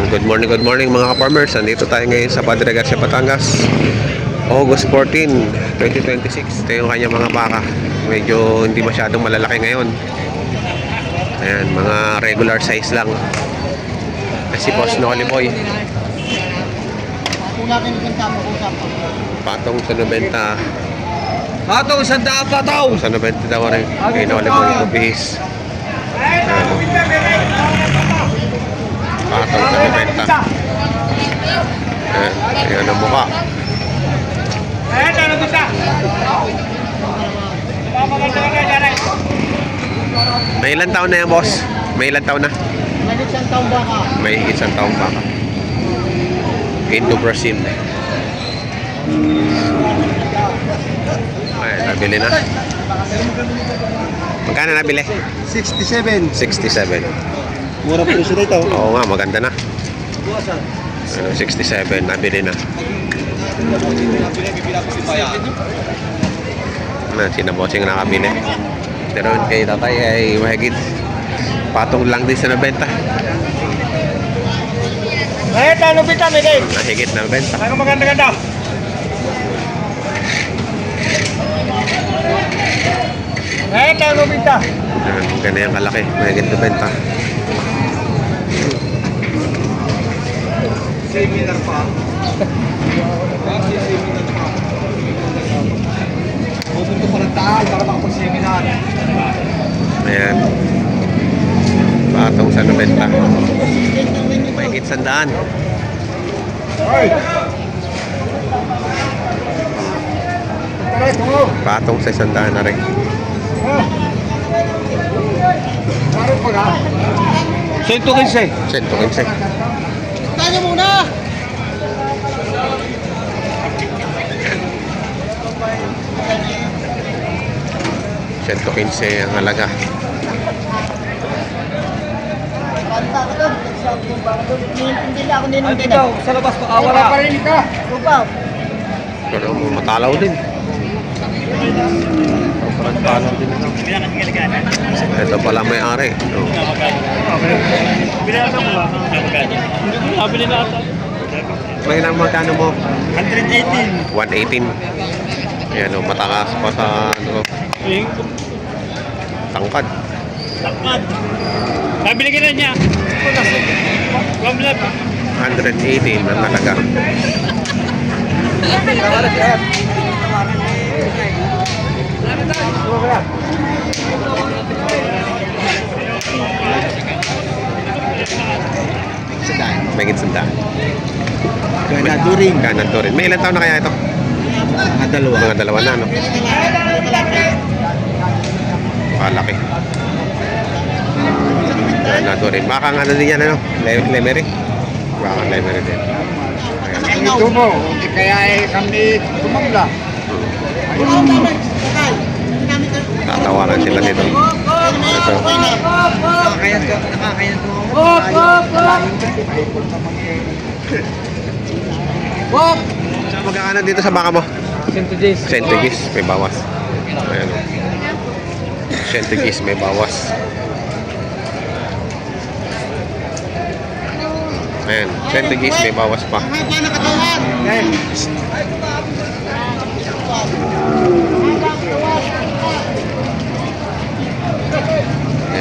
Good morning mga ka-farmers. Nandito tayo ngayon sa Padre Garcia, Batangas. August 14, 2026. Ito yung kanyang mga baka. Medyo hindi masyadong malalaki ngayon. Ayan, mga regular size lang. Kasi Boss Noli Boy. Patong sa 90. Patong sa daan, patong! Sa 90 daw rin. Kay Noli Boy, kubihis. Patong sa 90. Ayan ang mukha. May ilang taon na yan, boss? May ilang taon na? May isang taong baka. May isang taong baka. Into Brazil. Ay, nabili na. Magkano nabili? 67. 67. Mura po siya ito. Oo nga, maganda na. Ano, 67, nabili na. Sinabosing nakabili. Pero kay tatay ay mahigit. Patong lang din sa nabenta. Eh, tano bita, Miguel? Mahigit na nabenta. Ano maganda-ganda? Eh, tano bita? Ganyan yung kalaki. Mahigit na benta. Seminar pa. Pupunto pa ng taal para makapag-seminar. Ayan. Patong sa nabenta. Mahigit 100. Patong sa 100 na rin. Parang pa ka? 115. 115. Tayo muna! $115 ang halaga. Ay, dito, sa labas ko, awala. Paparinig ka. Upaw. Pero matalaw din. Matalaw din. Ito pala may-ari. May nang magkano mo? 118. 118. Ayan o, matakas pa sa ano, tangkad. Takad. Nabili ka na niya. 118 ang halaga. Megit sandaan. Ganaduring. Ganaduring. May ilang taon na kaya ito? Mga dalawa. Mga dalawa na, no? Palaki. Ganaduring. Baka nga ano din yan, ano? Lemery. Baka lemery din. Ito mo, kaya kami tumangla. Tatawanan sila dito. Ito. Nakakayan Magkakano dito sa baka mo? 110. Centigis, may bawas. Ayan. Centigis, may bawas. Ayan, centigis, may bawas pa. Ayan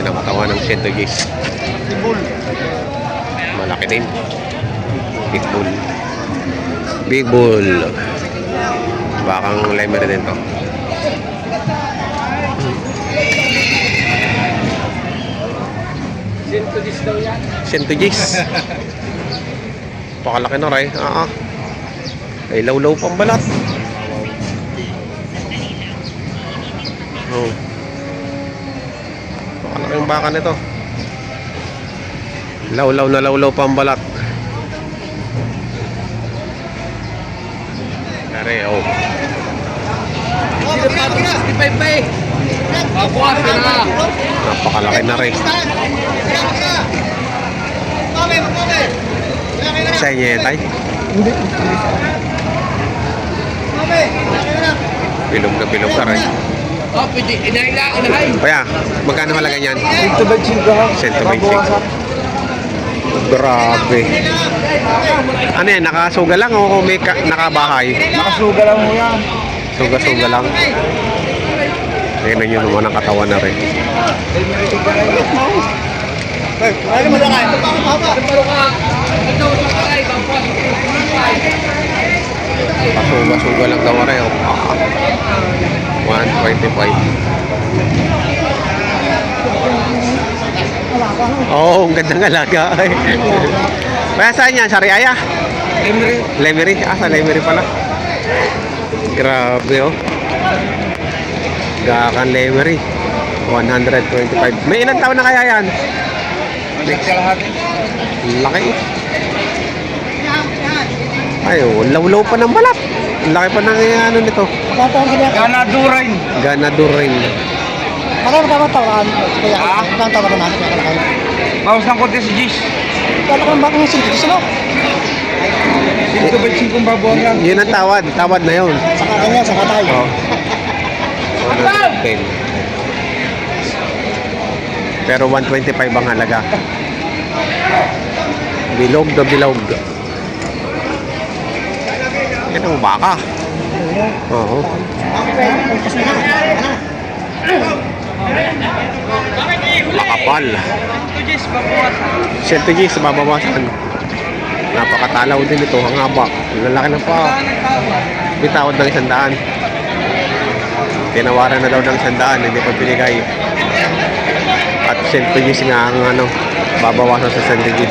ang katawan ng centigis. Malaki din. Big bull. Big bull. Bakang lemery din to. Centigis. Pakalaki na rin. Ay law-law pang balat. Oh. Pakalaki yung baka nito. Law-law na law-law pang balat. Kare, oh. Napakalaki na rin. Sa inyo yan, tay? Bilog ka rin. Oh, pwede. Inahay. Kaya, magkano halaga niyan? 125. 125. Grabe. Ano yan, nakasuga lang o may nakabahay? Nakasuga lang mo yan. Suga-suga lang. Tingnan nyo naman ang katawan na rin. Ano mo lang? Pasuga-suga lang daw rin. 125. Oo, ang gandang alaga. Kaya saan yan? Sa Riaya? Emery. Lemery? Ah, sa Lemery pala. Grabe oh. Gakan Lemery. 125. May ilang taon na kaya yan? Kalahati. Laki. Ay, oh, law-law pa ng balat. Laki pa ng ano nito. Ganadurain. Ganador rin. Magkano ka ba tawaran? Kaya, Ah? ang tawaran natin, kaya kayo. Bawas ng konti si Gis. Kaya ka ba kung sino? Gusto mo? 125 babuan lang. Yun ang tawad. Tawad na yun. Saka kanya, saka tayo. Oh. 110. Pero 125 ang halaga. Bilog na bilog. Yan ang baka. Oo. Makapal. 100 sa babawasan. Napakatalaw din ito. Ang haba. Lalaki ng pa. Bitawad ng 100. Tinawaran na daw ng 100. Hindi pa binigay. At 100 nga ang ano, babawasan sa 100.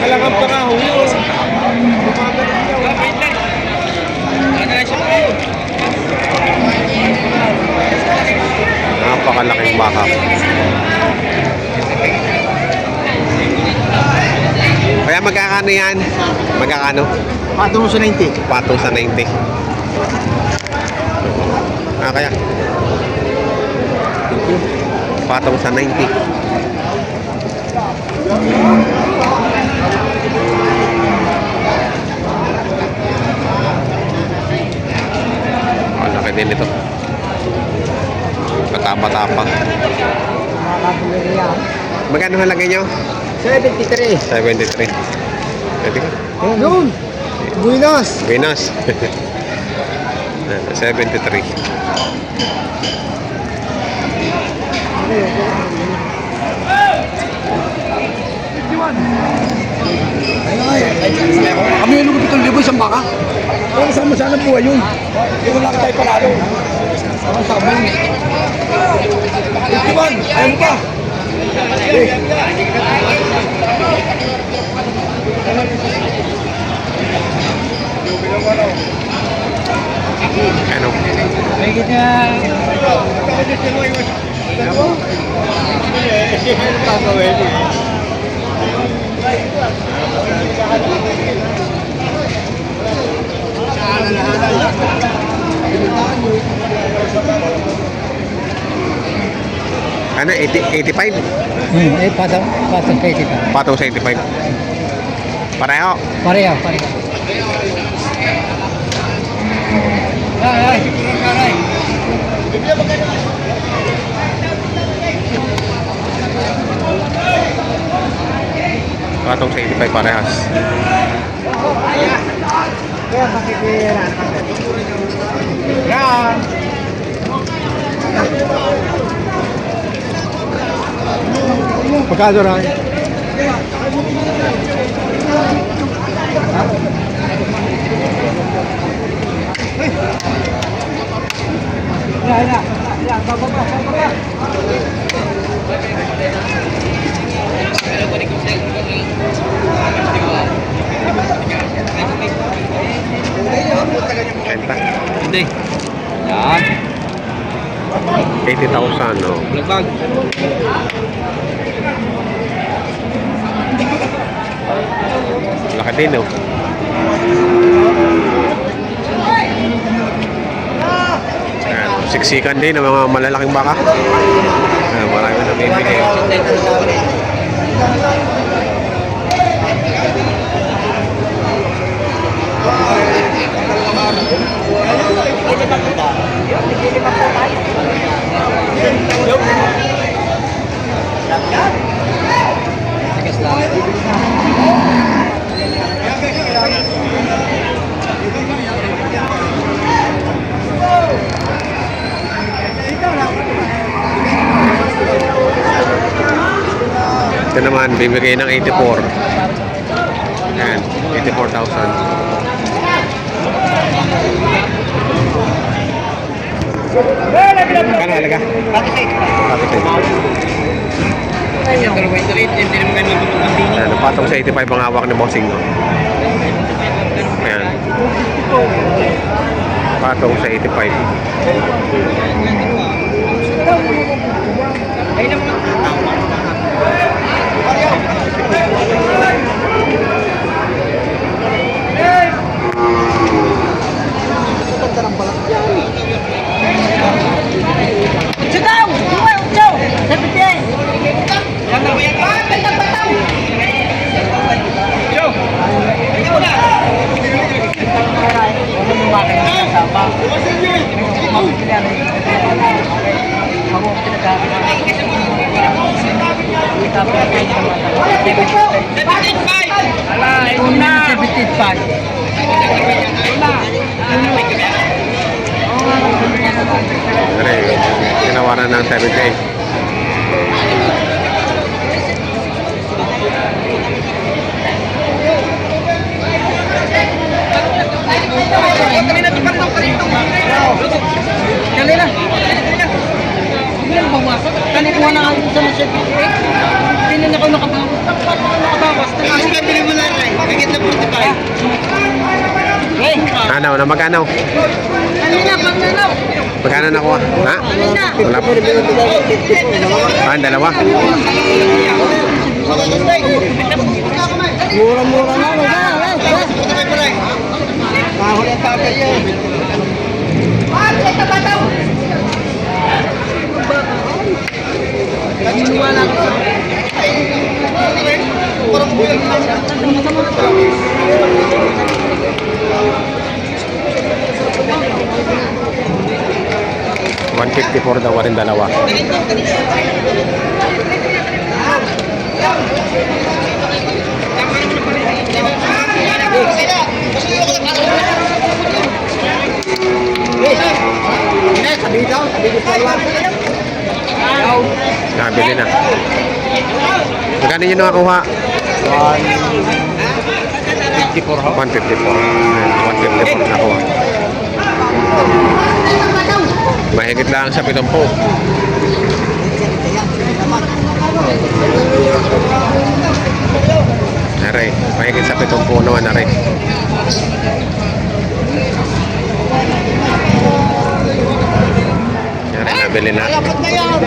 Kalakap ka ka, huyo. Napakalaking baka. Kaya magkakano yan? Magkakano? Patungo sa 90. Patong sa 90. Ah, kaya? Patong sa 90. Ang laki din ito. Patapa-tapa. Magkano halagay nyo? 73. 73. Pwede ka? Yun! Buenas! Venus. 73. Kami yung lugupit ng libo, isang baka. Kung saan mo sana buhay yun. Hindi mo lang tayo palalo. Ang sabi mo. 51, ayaw mo pa. Ano? Higit na. Ano? 85? Patong 85. Patong sa 85. Pareho. Pareho, pareho. Patong sa 85 parehas. Yan. Pagkado rin. Kenta. Hindi. Yan. 80,000, no? Lagbag. Laki din, no? Ayan, siksikan din ng mga malalaking baka. Ayan, marami na bibigay. naman, bibigay ng 84. Ayan, 84,000. Kano halaga? Bakit Ayan, napatong sa 85 ang hawak ni Bossing. No? Ayan. Patong sa 85. Sigaw! Sigaw! Sigaw! Sabi siya eh. Tinawaran ng 78. Dali na. Hindi na pumasok. Kanit mo na nga sa Masya 58. Hindi na ako nakabawas. Nakabawas. Kasi bili mo na rin. Higit na 45. Hey! Ano, na magkano? Kanina, pagkano? Magkano nakuha? Ha? Wala po. Ah, dalawa. Mura-mura na. Kahuli ang tatay yun. Naniniwala ko. Parang buhay lang. 154 daw rin dalawa. Nabili na. Magkano yun nakakuha? 154. 154 nakuha. Mahigit lang sa 70. Naray, mahigit sa 70 naman naray. Naray, nabili na. Dapat na yan.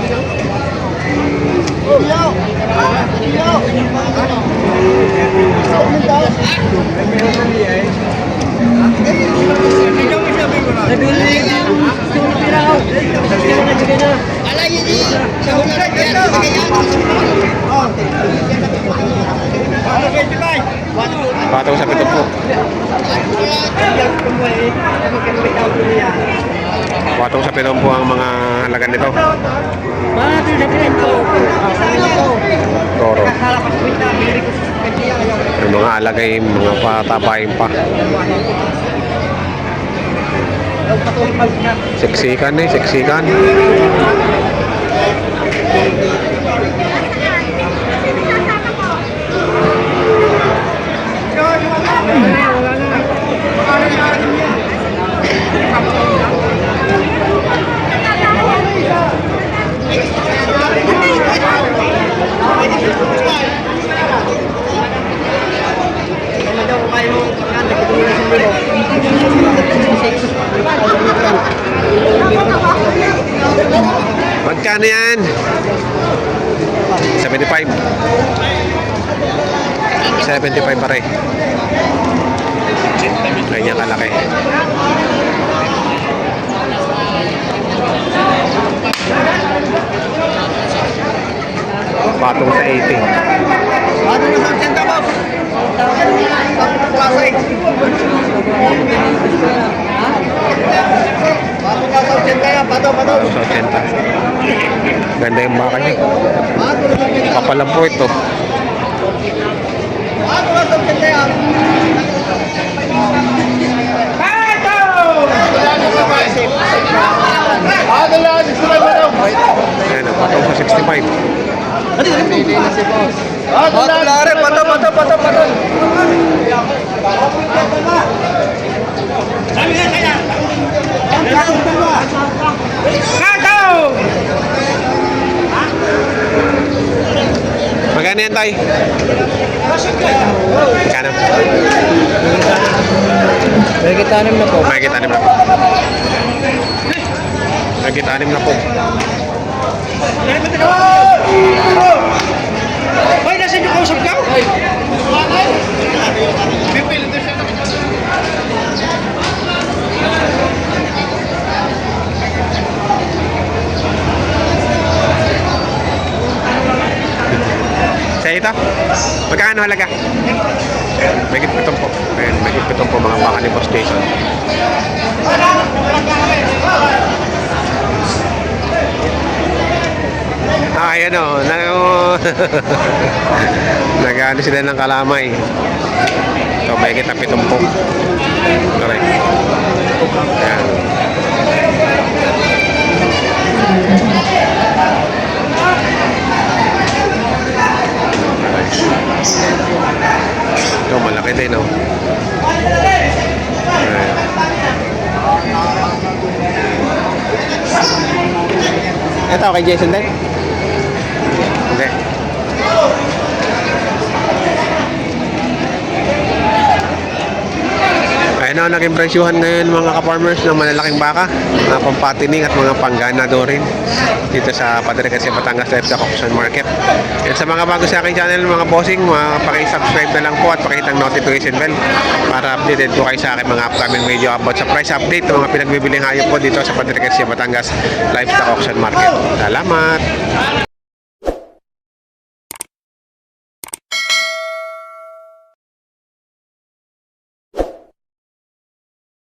Patong sa 70. Patong sa 70 ang mga halaga nito. Toro. Yung mga alagay, mga patabayin pa. Seksikan eh, seksikan. Magkano yan? 75. 75 pare. Kanya kalaki. Patong sa 80. Ano na sa senta mo? Klasay. Bago na sa senta yan. Pato. Patong sa 80. Ganda yung baka niya. Papalam po ito. Bago na sa senta yan. Ayan, patong sa 65. Hindi na si boss. tulare, pato. Magkano yan, tay? Magkano? May kita na po. May kita na po. May kita na po. Hoy, nasa inyo kausap ka? Sa ito? Magkano halaga? May gitpitong po. Ayan, may gitpitong po mga baka ni Boss Jason. Ayan o. Nag-ano sila ng kalamay. So, may gitpitong po. Correct. Ayan. Ito, malaki din, no? Ayan. Ito, kay Jason din? Hindi. Ayun na, naging presyuhan ngayon mga ka-farmers ng malalaking baka, mga pampatining at mga pangganado rin dito sa Padre Garcia, Batangas Livestock Auction Market. Yan, sa mga bago sa aking channel, mga bossing, paki-subscribe na lang po at pakitang notification bell para updated po kayo sa aking mga upcoming video about sa price update ng mga pinagbibiling hayop po dito sa Padre Garcia, Batangas Livestock Auction Market. Salamat!